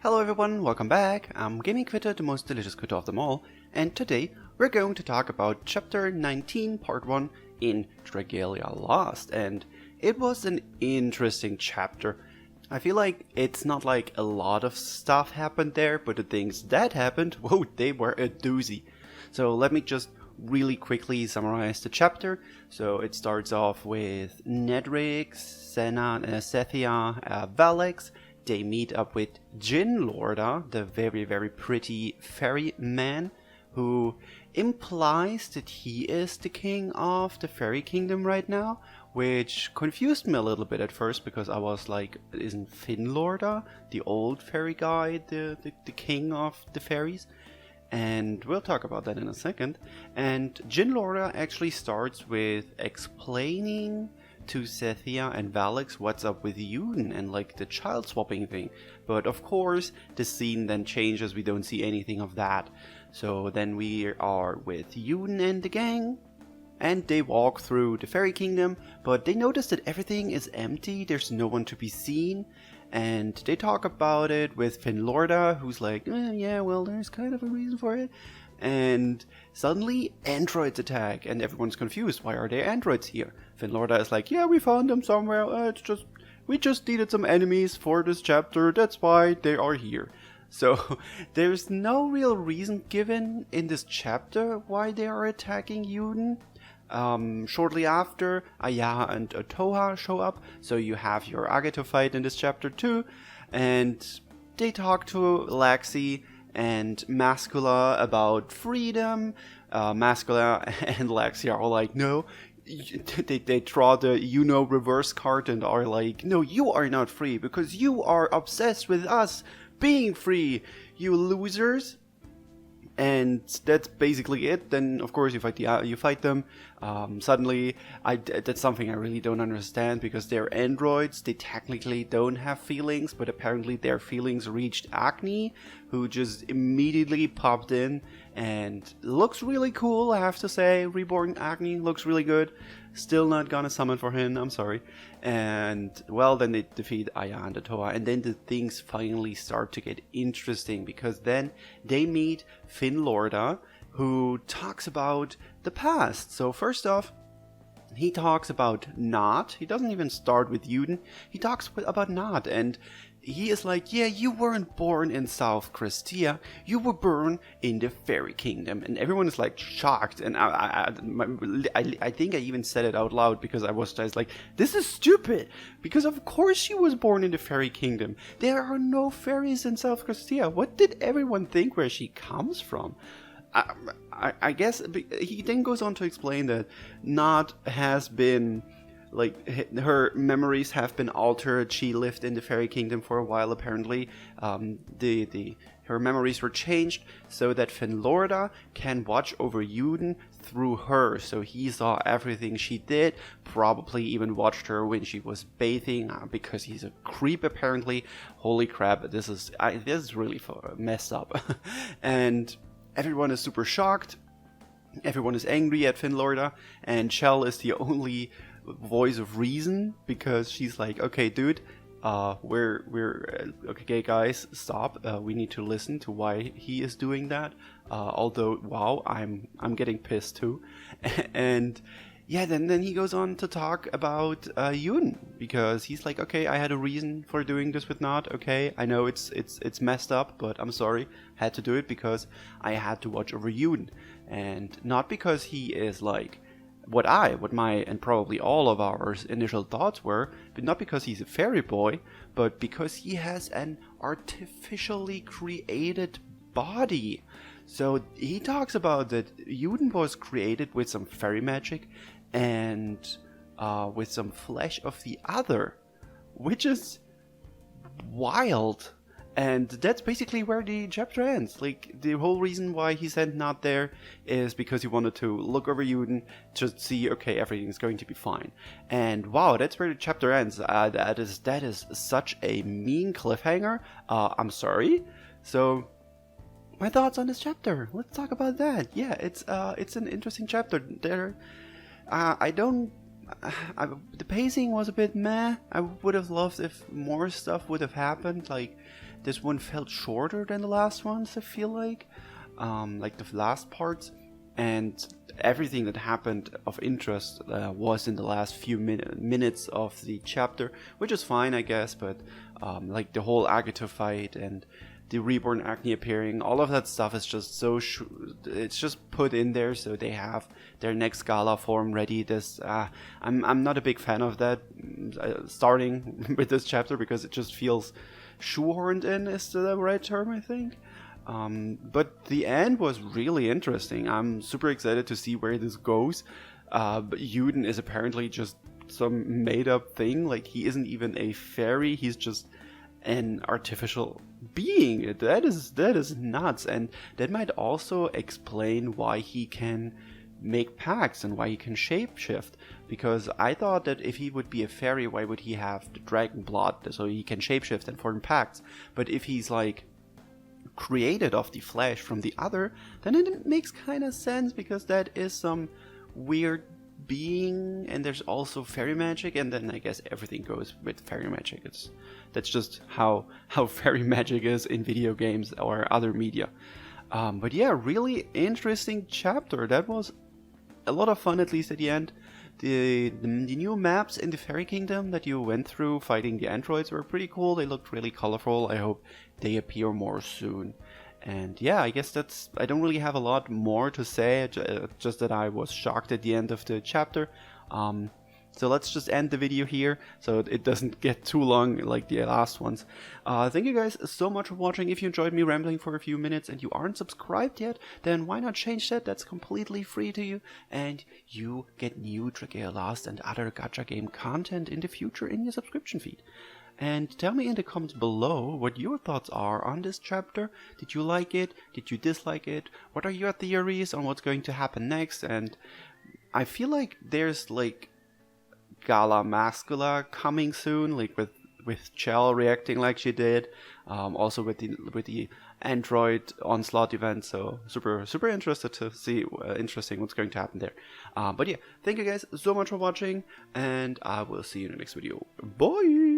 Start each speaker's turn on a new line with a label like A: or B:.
A: Hello everyone, welcome back. I'm Gaming Quitte, the most delicious Quitte of them all, and today we're going to talk about Chapter 19, Part 1 in Dragalia Lost, and it was an interesting chapter. I feel like it's not like a lot of stuff happened there, but the things that happened, whoa, they were a doozy. So let me just really quickly summarize the chapter. So it starts off with Nedrick, Senna, Sethia, Valix. They meet up with Finlorda, the very, very pretty fairy man, who implies that he is the king of the fairy kingdom right now, which confused me a little bit at first, because I was like, isn't Finlorda, the old fairy guy, the king of the fairies? And we'll talk about that in a second. And Finlorda actually starts with explaining to Sethia and Valix what's up with Euden and like the child swapping thing. But of course, the scene then changes, we don't see anything of that. So then we are with Euden and the gang, and they walk through the fairy kingdom, but they notice that everything is empty, there's no one to be seen. And they talk about it with Finlorda, who's like, yeah, well, there's kind of a reason for it. And suddenly androids attack, and everyone's confused. Why are there androids here? Finlorda is like, yeah, we found them somewhere. We just needed some enemies for this chapter. That's why they are here. So there's no real reason given in this chapter why they are attacking Euden. Shortly after, Aya and Toha show up, so you have your Agato fight in this chapter too, and they talk to Laxi and Mascula about freedom. Mascula and Laxi are all like, no. They draw the reverse card and are like, no, you are not free because you are obsessed with us being free, you losers. And that's basically it. Then, of course, you fight them. Suddenly, that's something I really don't understand, because they're androids. They technically don't have feelings, but apparently their feelings reached Agni, who just immediately popped in and looks really cool, I have to say. Reborn Agni looks really good. Still not gonna summon for him, I'm sorry. And, well, then they defeat Aya and Toa, and then the things finally start to get interesting, because then they meet Finlorda, who talks about the past. So first off, he talks about Nod. He doesn't even start with Euden. He talks about Nod, and he is like, yeah, you weren't born in South Christia, you were born in the fairy kingdom. And everyone is like shocked, and I think I even said it out loud, because I was just like, this is stupid, because of course she was born in the fairy kingdom. There are no fairies in South Christia. What did everyone think where she comes from? I guess he then goes on to explain that Nod has been, like, her memories have been altered. She lived in the fairy kingdom for a while, apparently. Her memories were changed so that Finlorda can watch over Euden through her. So he saw everything she did, probably even watched her when she was bathing, because he's a creep, apparently. Holy crap, this is really messed up. And everyone is super shocked. Everyone is angry at Finlorda, and Shell is the only voice of reason, because she's like, okay, dude, we're okay, guys, stop. We need to listen to why he is doing that. Although, wow, I'm getting pissed too. And yeah, then he goes on to talk about Euden, because he's like, okay, I had a reason for doing this with Nod. Okay, I know it's messed up, but I'm sorry, had to do it because I had to watch over Euden, and not because he is like what my and probably all of our initial thoughts were, but not because he's a fairy boy, but because he has an artificially created body. So he talks about that Euden was created with some fairy magic and with some flesh of the other, which is wild. And that's basically where the chapter ends. Like, the whole reason why he sent Nod there is because he wanted to look over Euden, just see, okay, everything's going to be fine. And wow, that's where the chapter ends. That is such a mean cliffhanger. I'm sorry. So, my thoughts on this chapter. Let's talk about that. Yeah, it's an interesting chapter. The pacing was a bit meh. I would have loved if more stuff would have happened. Like, this one felt shorter than the last ones, I feel like the last parts, and everything that happened of interest was in the last few minutes of the chapter, which is fine, I guess, but like the whole Agatha fight and the reborn Acne appearing, all of that stuff is just so it's just put in there so they have their next gala form ready. I'm not a big fan of that starting with this chapter, because it just feels shoehorned in, is the right term, I think. But the end was really interesting. I'm super excited to see where this goes. But Euden is apparently just some made up thing. Like, he isn't even a fairy, he's just an artificial being. That is nuts, and that might also explain why he can make pacts and why he can shapeshift, because I thought that if he would be a fairy, why would he have the dragon blood so he can shapeshift and form pacts? But if he's like created of the flesh from the other, then it makes kind of sense, because that is some weird being, and there's also fairy magic, and then I guess everything goes with fairy magic. That's just how fairy magic is in video games or other media. But yeah, really interesting chapter. That was a lot of fun, at least at the end. The new maps in the Fairy Kingdom that you went through fighting the androids were pretty cool. They looked really colorful. I hope they appear more soon. And yeah, I guess I don't really have a lot more to say, just that I was shocked at the end of the chapter. So let's just end the video here, so it doesn't get too long like the last ones. Thank you guys so much for watching. If you enjoyed me rambling for a few minutes and you aren't subscribed yet, then why not change that? That's completely free to you, and you get new Dragalia Lost and other gacha game content in the future in your subscription feed. And tell me in the comments below what your thoughts are on this chapter. Did you like it? Did you dislike it? What are your theories on what's going to happen next? And I feel like there's like Gala Mascula coming soon, like with Chell reacting like she did, also with the Android Onslaught event. So super interested to see interesting what's going to happen there. But yeah, thank you guys so much for watching, and I will see you in the next video. Bye.